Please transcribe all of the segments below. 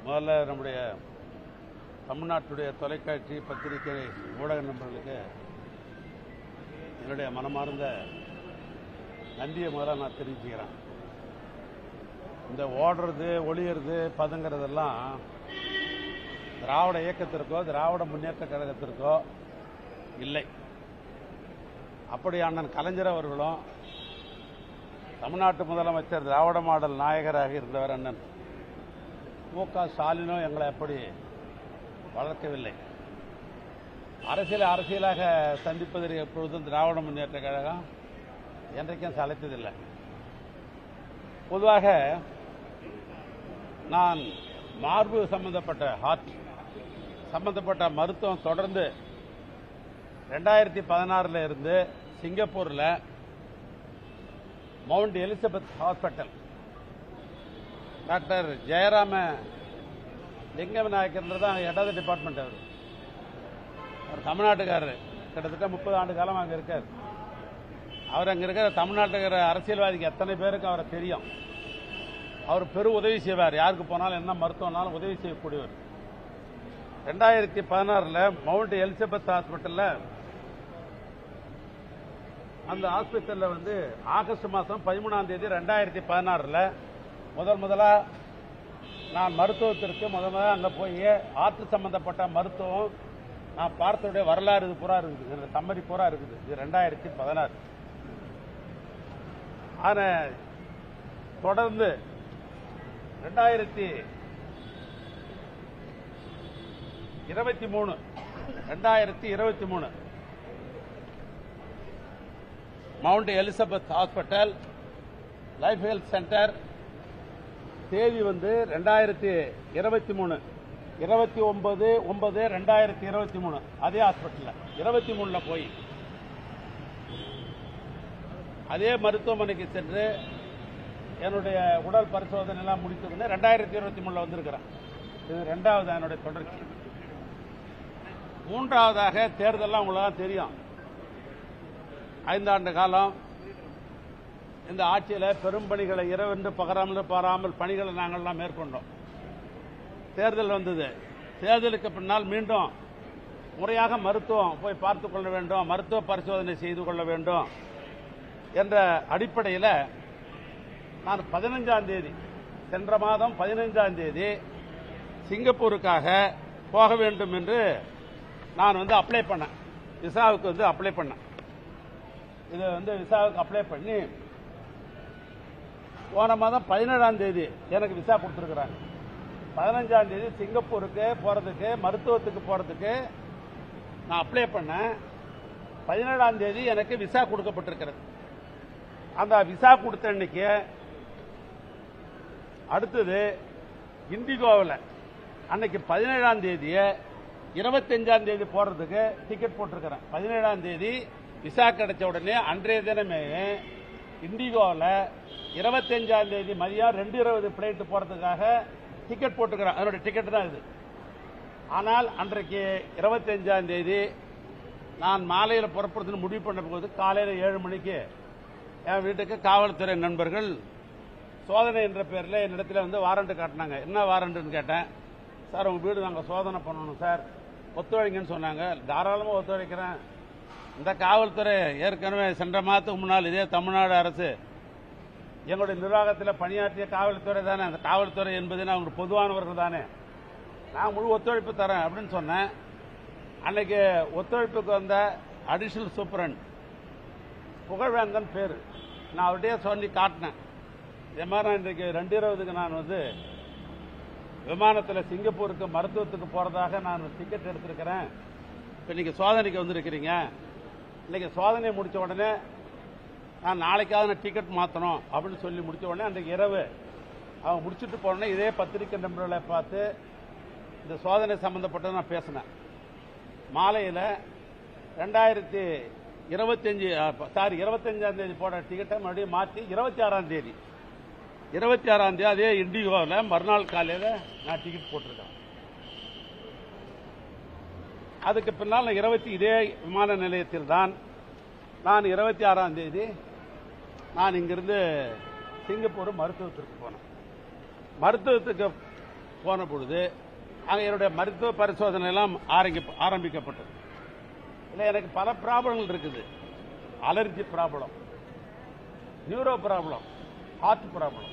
முதல்ல நம்முடைய தமிழ்நாட்டுடைய தொலைக்காட்சி பத்திரிகை ஊடக நண்பர்களுக்கு என்னுடைய மனமார்ந்த நன்றியை முதல்ல நான் தெரிவிச்சுக்கிறேன். இந்த ஓடுறது ஒளியறது பதுங்கிறதெல்லாம் திராவிட இயக்கத்திற்கோ திராவிட முன்னேற்ற கழகத்திற்கோ இல்லை. அப்படி அண்ணன் கலைஞர் அவர்களும் தமிழ்நாட்டு முதலமைச்சர் திராவிட மாடல் நாயகராக இருந்தவர் அண்ணன் மு.க. ஸ்டாலினும் எங்களை அப்படி வளர்க்கவில்லை. அரசியலாக சந்திப்பதற்கு எப்பொழுதும் திராவிட முன்னேற்ற கழகம் என்றைக்கும் சளைத்ததில்லை. பொதுவாக நான் மார்பு சம்பந்தப்பட்ட ஹார்ட் சம்பந்தப்பட்ட மருத்துவம் தொடர்ந்து 2016 இருந்து சிங்கப்பூரில் mount Elizabeth hospital doctor Jayarama லிங்கம் நாயக்கர் தான் ஹெட் ஆஃப் தி டிபார்ட்மெண்ட். அவர் தமிழ்நாட்டுக்காரர், கிட்டத்தட்ட 30 ஆண்டு காலம் அங்கே இருக்கார். அவர் அங்கே இருக்கிற தமிழ்நாட்டுக்கிற அரசியல்வாதிக்கு எத்தனை பேருக்கு அவரை தெரியும். அவர் பெரும் உதவி செய்வார். யாருக்கு போனாலும் என்ன மருத்துவனாலும் உதவி செய்யக்கூடியவர். 2016 மவுண்ட் எலிசபெத் ஹாஸ்பிட்டலில் அந்த ஹாஸ்பிட்டலில் ஆகஸ்ட் மாதம் 13ஆம் தேதி 2016 முதலாக நான் மருத்துவத்திற்கு முதல்ல அங்கே போய் ஆற்று சம்பந்தப்பட்ட மருத்துவம் நான் பார்த்ததுடைய வரலாறு இது பூரா இருக்குது, சம்மரி பூரா இருக்குது. இது 2016. ஆனால் தொடர்ந்து 2023 mount Elizabeth hospital life health centre தேதி 2023 29/9/2023 அதே ஹாஸ்பிட்டல் 23 போய் அதே மருத்துவமனைக்கு சென்று என்னுடைய உடல் பரிசோதனை எல்லாம் முடித்து 2023 வந்திருக்கிறேன். இது 2வது என்னுடைய தொடர்ச்சி. 3வதாக தேர்தலாம் உங்களுக்கு தெரியும். 5 ஆண்டு காலம் இந்த ஆட்சியில் பெரும் பணிகளை இரவென்று பாராமல் பணிகளை நாங்கள்லாம் மேற்கொண்டோம். தேர்தல் வந்தது. தேர்தலுக்கு பின்னால் மீண்டும் முறையாக மருத்துவம் போய் பார்த்து கொள்ள வேண்டும், மருத்துவ பரிசோதனை செய்து கொள்ள வேண்டும் என்ற அடிப்படையில் நான் 15ஆம் தேதி சென்ற மாதம் 15ஆம் தேதி சிங்கப்பூருக்காக போக வேண்டும் என்று நான் அப்ளை பண்ணேன். விசாவுக்கு அப்ளை பண்ணேன். இது விசாவுக்கு அப்ளை பண்ணி போன மாதம் 17ஆம் தேதி எனக்கு விசா கொடுத்துருக்குறாங்க. 15ஆம் தேதி சிங்கப்பூருக்கு போகிறதுக்கு மருத்துவத்துக்கு போகிறதுக்கு நான் அப்ளை பண்ணேன். 17ஆம் தேதி எனக்கு விசா கொடுக்கப்பட்டிருக்கிறது. அந்த விசா கொடுத்த அன்னைக்கு அடுத்தது இண்டிகோவில் அன்னைக்கு 17ஆம் தேதியை 25ஆம் தேதி போகிறதுக்கு டிக்கெட் போட்டிருக்கிறேன். 17ஆம் தேதி விசா கிடைச்ச உடனே அன்றைய தினமே இண்டிகோவில் 25ஆம் தேதி மதியம் 2:20 பிளைட் போறதுக்காக டிக்கெட் போட்டுக்கிறேன். அதனுடைய டிக்கெட் தான் இது. ஆனால் அன்றைக்கு 25ஆம் தேதி நான் மாலையில் புறப்படுறதுன்னு முடிவு பண்ண போது காலையில் 7 மணிக்கு என் வீட்டுக்கு காவல்துறை நண்பர்கள் சோதனை என்ற பேரில் என்னிடத்தில் வாரண்ட் காட்டினாங்க. என்ன வாரண்ட்னு கேட்டேன். சார் உங்கள் வீடு நாங்கள் சோதனை பண்ணணும் சார், ஒத்துழைங்கன்னு சொன்னாங்க. தாராளமாக ஒத்துழைக்கிறேன். இந்த காவல்துறை ஏற்கனவே சென்ற மாதத்துக்கு முன்னால் இதே தமிழ்நாடு அரசு எங்களுடைய நிர்வாகத்தில் பணியாற்றிய காவல்துறை தானே. அந்த காவல்துறை என்பது அவங்க பொதுவானவர்கள் தானே, நான் முழு ஒத்துழைப்பு தரேன் அப்படின்னு சொன்னேன். அன்னைக்கு ஒத்துழைப்புக்கு வந்த அடிஷனல் சூப்பரண்ட் புகழ்வேந்தன் பேர், நான் அவர்கிட்டயே சொல்லி காட்டினேன். இதே மாதிரி நான் இன்றைக்கு 2:20 நான் விமானத்தில் சிங்கப்பூருக்கு மருத்துவத்துக்கு போகிறதாக நான் டிக்கெட் எடுத்திருக்கிறேன். இப்போ நீங்கள் சோதனைக்கு வந்திருக்கிறீங்க. இன்னைக்கு சோதனை முடித்த உடனே நான் நாளைக்காவது நான் டிக்கெட் மாற்றணும் அப்படின்னு சொல்லி முடித்த உடனே அன்றைக்கு இரவு அவங்க முடிச்சுட்டு போனோடனே இதே பத்திரிகை நண்பர்களை பார்த்து இந்த சோதனை சம்பந்தப்பட்டது நான் பேசினேன். மாலையில் 25ஆம் தேதி போட டிக்கெட்டை மறுபடியும் மாற்றி 26ஆம் தேதி அதே இண்டிகோவில் மறுநாள் காலையில் நான் டிக்கெட் போட்டிருக்கேன். அதுக்கு பின்னால் இதே விமான நிலையத்தில் தான் நான் 26ஆம் தேதி நான் இங்கிருந்து சிங்கப்பூர் மருத்துவத்திற்கு போனேன். மருத்துவத்துக்கு போன பொழுது அங்கே என்னுடைய மருத்துவ பரிசோதனை எல்லாம் ஆரம்பிக்கப்பட்டது. இல்லை, எனக்கு பல ப்ராப்ளங்கள் இருக்குது. Allergy problem, neuro problem, heart problem.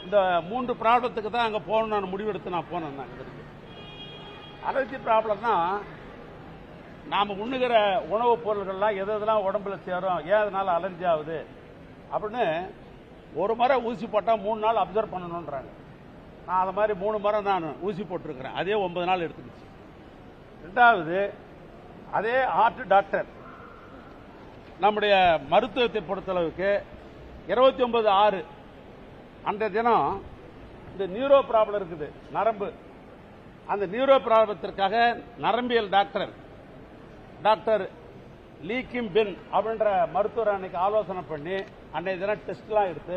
இந்த 3 ப்ராப்ளத்துக்கு தான் அங்கே போகணும் நான் முடிவெடுத்து நான் போனேன். அலர்ஜி ப்ராப்ளம்னா நாம் உண்ணுகிற உணவுப் பொருள்கள்லாம் எதெல்லாம் உடம்புல சேரும், ஏன் அதனால அலர்ஜி ஆகுது அப்படின்னு ஒரு முறை ஊசி போட்டால் 3 நாள் அப்சர்வ் பண்ணணுன்றாங்க. நான் அது மாதிரி 3 முறை நான் ஊசி போட்டிருக்கிறேன். அதே 9 நாள் எடுத்துக்கிச்சு. 2வது, அதே ஹார்ட் டாக்டர் நம்முடைய மருத்துவத்தை பொறுத்தளவுக்கு 29/6 அன்றைய தினம் இந்த நியூரோ ப்ராப்ளம் இருக்குது, நரம்பு. அந்த நியூரோ ப்ராப்ளத்திற்காக நரம்பியல் டாக்டர் லீ கிம் பின் அப்படின்ற மருத்துவர் அன்னைக்கு ஆலோசனை பண்ணி அன்றைய தினம் டெஸ்ட்லாம் எடுத்து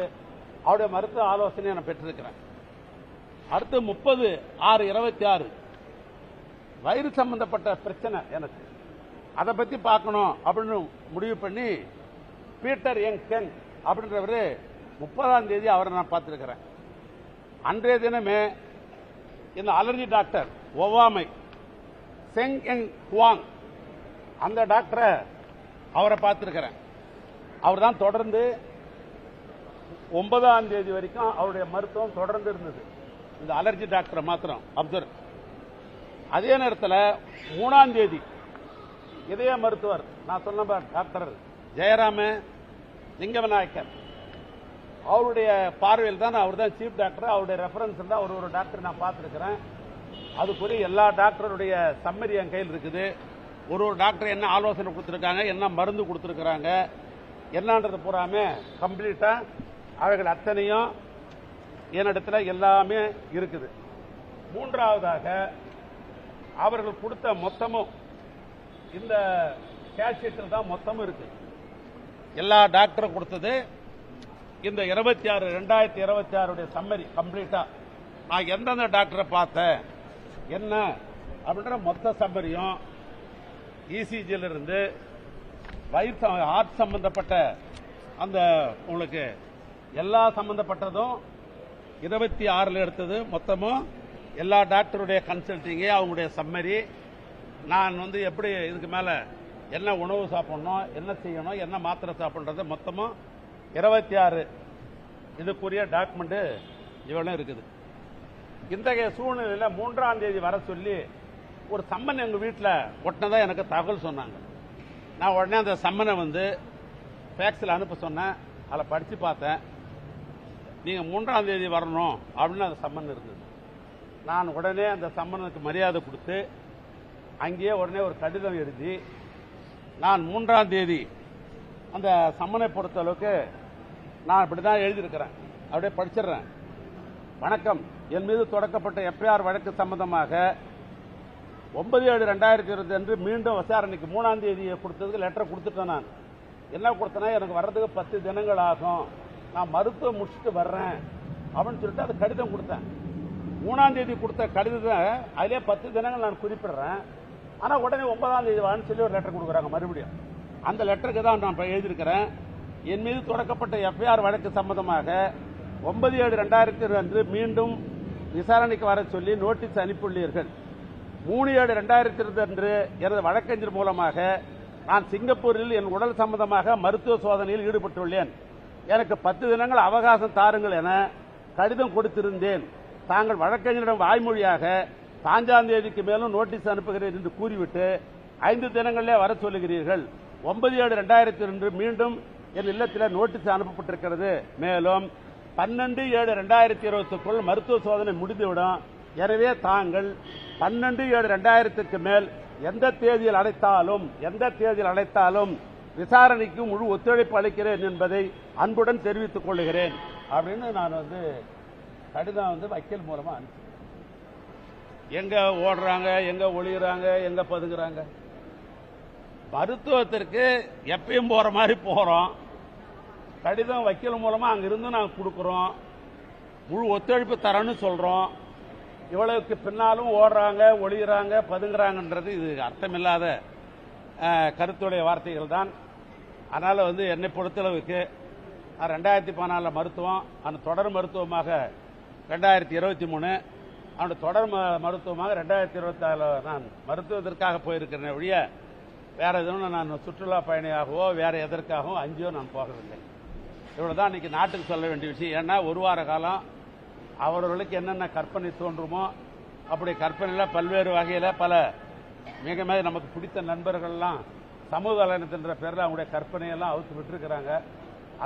அவருடைய மருத்துவ ஆலோசனையை நான் பெற்றிருக்கிறேன். அடுத்து 30/6/26 வயிறு சம்பந்தப்பட்ட பிரச்சனை எனக்கு, அதை பத்தி பார்க்கணும் அப்படின்னு முடிவு பண்ணி பீட்டர் யங் கெங் அப்படின்றவரு 30ஆம் தேதி அவரை நான் பார்த்திருக்கிறேன். அன்றைய தினமே இந்த அலர்ஜி டாக்டர் ஒவ்வாமை செங் எங் குவாங் அந்த டாக்டரை அவரை பார்த்திருக்கிறேன். அவர் தான் தொடர்ந்து 9ஆம் தேதி வரைக்கும் அவருடைய மருத்துவம் தொடர்ந்து இருந்தது. இந்த அலர்ஜி டாக்டரை மாத்திரம் அப்சர்வ். அதே நேரத்தில் 3ஆம் தேதி இதய மருத்துவர் நான் சொன்ன டாக்டர் ஜெயராம லிங்கவிநாயக்கர் அவருடைய பார்வையில் தான், அவர் தான் சீஃப் டாக்டர். அவருடைய ரெஃபரன்ஸ் தான் ஒரு டாக்டர் நான் பார்த்துருக்கிறேன். அதுக்குரிய எல்லா டாக்டருடைய சம்மரி என் கையில் இருக்குது. ஒரு டாக்டர் என்ன ஆலோசனை கொடுத்துருக்காங்க, என்ன மருந்து கொடுத்துருக்காங்க, என்னன்றது பூராமே கம்ப்ளீட்டா அவர்கள் அத்தனையும் என்னிடத்தில் எல்லாமே இருக்குது. 3ஆவதாக அவர்கள் கொடுத்த மொத்தமும் இந்த கேஷீட்டில் தான் மொத்தமும் இருக்கு. எல்லா டாக்டரும் கொடுத்தது இந்த 2026 சம்மரி கம்ப்ளீட்டா. நான் எந்தெந்த டாக்டரை பார்த்தேன் என்ன அப்படின்ற மொத்த சம்மரியும் இசிஜியில் இருந்து வயிறு ஹார்ட் சம்பந்தப்பட்ட அந்த உங்களுக்கு எல்லா சம்பந்தப்பட்டதும் 26 எடுத்தது மொத்தமும் எல்லா டாக்டருடைய கன்சல்டிங்கு அவங்களுடைய சம்மரி. நான் எப்படி இதுக்கு மேல என்ன உணவு சாப்பிடணும், என்ன செய்யணும், என்ன மாத்திரை சாப்பிடுறது மொத்தமும் 26 இதுக்குரிய டாக்குமெண்ட் இவ்வளவு இருக்குது. இன்றைய சூழ்நிலையில் 3ஆம் தேதி வர சொல்லி ஒரு சம்மன் எங்க வீட்டில் ஒட்டினதா எனக்கு தகவல் சொன்னாங்க. நான் உடனே அந்த சம்மனை ஃபேக்ஸில் அனுப்ப சொன்னேன். அதில் படித்து பார்த்தேன். நீங்கள் 3ஆம் தேதி வரணும் அப்படின்னு அந்த சம்மன் இருந்தது. நான் உடனே அந்த சம்மனுக்கு மரியாதை கொடுத்து அங்கேயே உடனே ஒரு கடிதம் எழுதி நான் 3ஆம் தேதி அந்த சம்மனை பொறுத்த அளவுக்கு நான் இப்படிதான் எழுதியிருக்கிறேன். அப்படியே படிச்சிடுறேன். வணக்கம், என் மீது தொடக்கப்பட்ட எஃப்ஐஆர் வழக்கு சம்பந்தமாக 9/7/2020 அன்று மீண்டும் விசாரணைக்கு 3ஆம் தேதி கொடுத்ததுக்கு லெட்டர் கொடுத்துட்டேன். நான் என்ன கொடுத்தேன்னா, எனக்கு வர்றதுக்கு 10 தினங்கள் ஆகும், நான் மருத்துவம் முடிச்சுட்டு வர்றேன் அப்படின்னு சொல்லிட்டு அது கடிதம் கொடுத்தேன். 3ஆம் தேதி கொடுத்த கடிதத்தை அதிலே 10 தினங்கள் நான் குறிப்பிடுறேன். ஆனா உடனே 9ஆம் தேதி வான்னு சொல்லி ஒரு லெட்டர் கொடுக்குறாங்க மறுபடியும். அந்த லெட்டருக்கு தான் நான் எழுதியிருக்கிறேன். என் மீது தொடக்கப்பட்ட எஃப்ஐஆர் வழக்கு சம்பந்தமாக 9/7/2020 அன்று மீண்டும் விசாரணைக்கு வர சொல்லி நோட்டீஸ் அனுப்பியுள்ளீர்கள். 3/7/2020 அன்று எனது வழக்கறிஞர் மூலமாக நான் சிங்கப்பூரில் என் உடல் சம்பந்தமாக மருத்துவ சோதனையில் ஈடுபட்டுள்ளேன். எனக்கு 10 தினங்கள் அவகாசம் தாருங்கள் என கடிதம் கொடுத்திருந்தேன். தாங்கள் வழக்கறிஞரிடம் வாய்மொழியாக 5ஆம் தேதிக்கு மேலும் நோட்டீஸ் அனுப்புகிறேன் என்று கூறிவிட்டு 5 தினங்களிலே வர சொல்லுகிறீர்கள். 9/7/2002 மீண்டும் என் இல்லத்தில் நோட்டீஸ் அனுப்பப்பட்டிருக்கிறது. மேலும் 12/7/2020க்குள் மருத்துவ சோதனை முடிந்துவிடும். எனவே தாங்கள் 12/7/2000க்கு மேல் எந்த தேதியில் அழைத்தாலும் விசாரணைக்கு முழு ஒத்துழைப்பு அளிக்கிறேன் என்பதை அன்புடன் தெரிவித்துக் கொள்கிறேன் அப்படின்னு நான் கடிதம் வக்கீல் மூலமா அனுப்பி. எங்க ஓடுறாங்க, எங்க ஒளிகிறாங்க, எங்க பதுங்குறாங்க. மருத்துவத்திற்கு எப்பயும் போற மாதிரி போறோம். கடிதம் வக்கீல் மூலமா அங்கிருந்து நாங்கள் கொடுக்கிறோம். முழு ஒத்துழைப்பு தரேன்னு சொல்றோம். இவ்வளவுக்கு பின்னாலும் ஓடுறாங்க, ஒளிகிறாங்க, பதுங்குறாங்கன்றது இது அர்த்தமில்லாத கருத்துடைய வார்த்தைகள் தான். அதனால என்னை பொறுத்தளவுக்கு 2014 மருத்துவம், அந்த தொடர் மருத்துவமாக 2023, அவனுடைய தொடர் மருத்துவமாக 2024 நான் மருத்துவத்திற்காக போயிருக்கிறேன் ஒழிய வேற எதுவும் நான் சுற்றுலா பயணியாகவோ வேற எதற்காகவோ அங்கேயோ நான் போகவில்லை. இவ்வளவுதான் இன்னைக்கு நாட்டுக்கு சொல்ல வேண்டிய விஷயம். ஏன்னா ஒரு வார காலம் அவர்களுக்கு என்னென்ன கற்பனை தோன்றுமோ அப்படி கற்பனையில் பல்வேறு வகையில் பல மிக மிக நமக்கு பிடித்த நண்பர்கள்லாம் சமூக வலைதளத்தின்ற பேரில் அவங்களுடைய கற்பனையெல்லாம் அவுத்து விட்டுருக்கிறாங்க.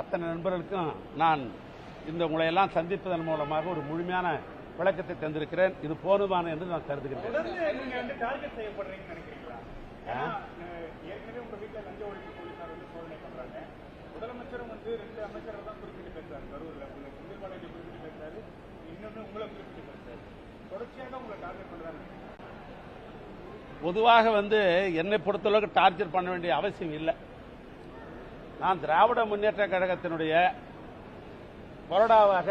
அத்தனை நண்பர்களுக்கும் நான் இந்த உங்களையெல்லாம் சந்திப்பதன் மூலமாக ஒரு முழுமையான விளக்கத்தை தந்திருக்கிறேன். இது போதுமான என்று நான் கருதுகிறேன். முதலமைச்சரும் 2 அமைச்சர்கள் தான் குறிப்பிட்டு பேசுறாரு. கரூர்ல செந்தில் பாலாஜி குறிப்பிட்டு பேசுறாரு, இன்னொன்னு உங்களை குறிப்பிட்டு பேசுறாரு. தொடர்ச்சியாக உங்களை டார்கெட் பண்றாங்க. பொதுவாக என்னை பொறுத்தளவுக்கு டார்ச்சர் பண்ண வேண்டிய அவசியம் இல்லை. நான் திராவிட முன்னேற்ற கழகத்தினுடைய கொறடாவாக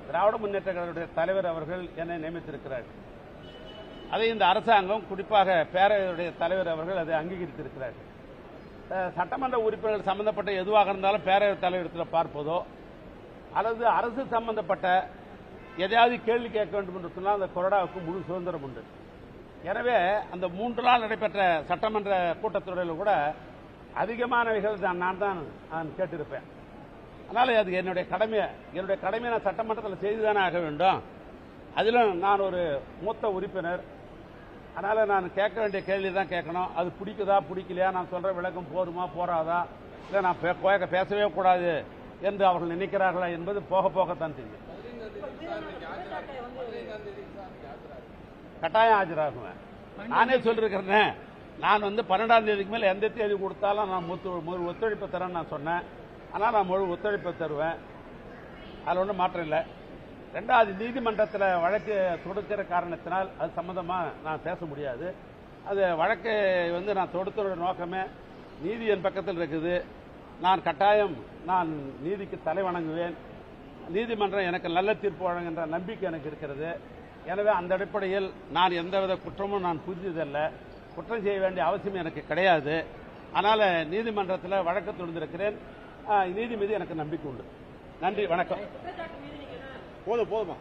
திராவிட முன்னேற்ற கழகத்துடைய தலைவர் அவர்கள் என்னை நியமித்திருக்கிறார். அதை இந்த அரசாங்கம் குறிப்பாக பேரவையுடைய தலைவர் அவர்கள் அதை அங்கீகரித்திருக்கிறார். சட்டமன்ற உறுப்பினர்கள் சம்பந்தப்பட்ட எதுவாக இருந்தாலும் பேரவைத் தலைவரிடத்தில் பார்ப்பதோ அல்லது அரசு சம்பந்தப்பட்ட எதையாவது கேள்வி கேட்க வேண்டும் என்று சொன்னால் அந்த கொறடாவுக்கு முழு சுதந்திரம் உண்டு. எனவே அந்த 3 நாள் நடைபெற்ற சட்டமன்ற கூட்டத்தொடரில் கூட அதிகமானவைகள் நான் தான் கேட்டிருப்பேன். அதனால அது என்னுடைய கடமையை நான் சட்டமன்றத்தில் செய்துதானே ஆக வேண்டும். அதிலும் நான் ஒரு மூத்த உறுப்பினர். அதனால நான் கேட்க வேண்டிய கேள்வி தான் கேட்கணும். அது பிடிக்குதா பிடிக்கலையா, நான் சொல்ற விளக்கம் போதுமா போறாதா, இல்லை நான் பேசவே கூடாது என்று அவர்கள் நினைக்கிறார்களா என்பது போக போகத்தான் தெரியும். கட்டாயம் ஆஜராகுவேன். நானே சொல்லிருக்கிறேன். நான் 12ஆம் தேதிக்கு மேல எந்த தேதி கொடுத்தாலும் நான் முழு ஒத்துழைப்பு தரேன்னு நான் சொன்னேன். ஆனால் நான் முழு ஒத்துழைப்பு தருவேன். அதில் ஒன்றும் மாற்றம் இல்லை. 2வது நீதிமன்றத்தில் வழக்கு தொடுக்கிற காரணத்தினால் அது சம்பந்தமா நான் பேச முடியாது. அது வழக்கை நான் தொடுத்த நோக்கமே நீதி என் பக்கத்தில் இருக்குது. நான் கட்டாயம் நான் நீதிக்கு தலை வணங்குவேன். நீதிமன்றம் எனக்கு நல்ல தீர்ப்பு வழங்குகின்ற நம்பிக்கை எனக்கு இருக்கிறது. எனவே அந்த அடிப்படையில் நான் எந்தவித குற்றமும் நான் புரிஞ்சதில்லை. குற்றம் செய்ய வேண்டிய அவசியம் எனக்கு கிடையாது. அதனால நீதிமன்றத்தில் வழக்கு தொடுத்திருக்கிறேன். நீதி மீது எனக்கு நம்பிக்கை உண்டு. நன்றி, வணக்கம். போதுமா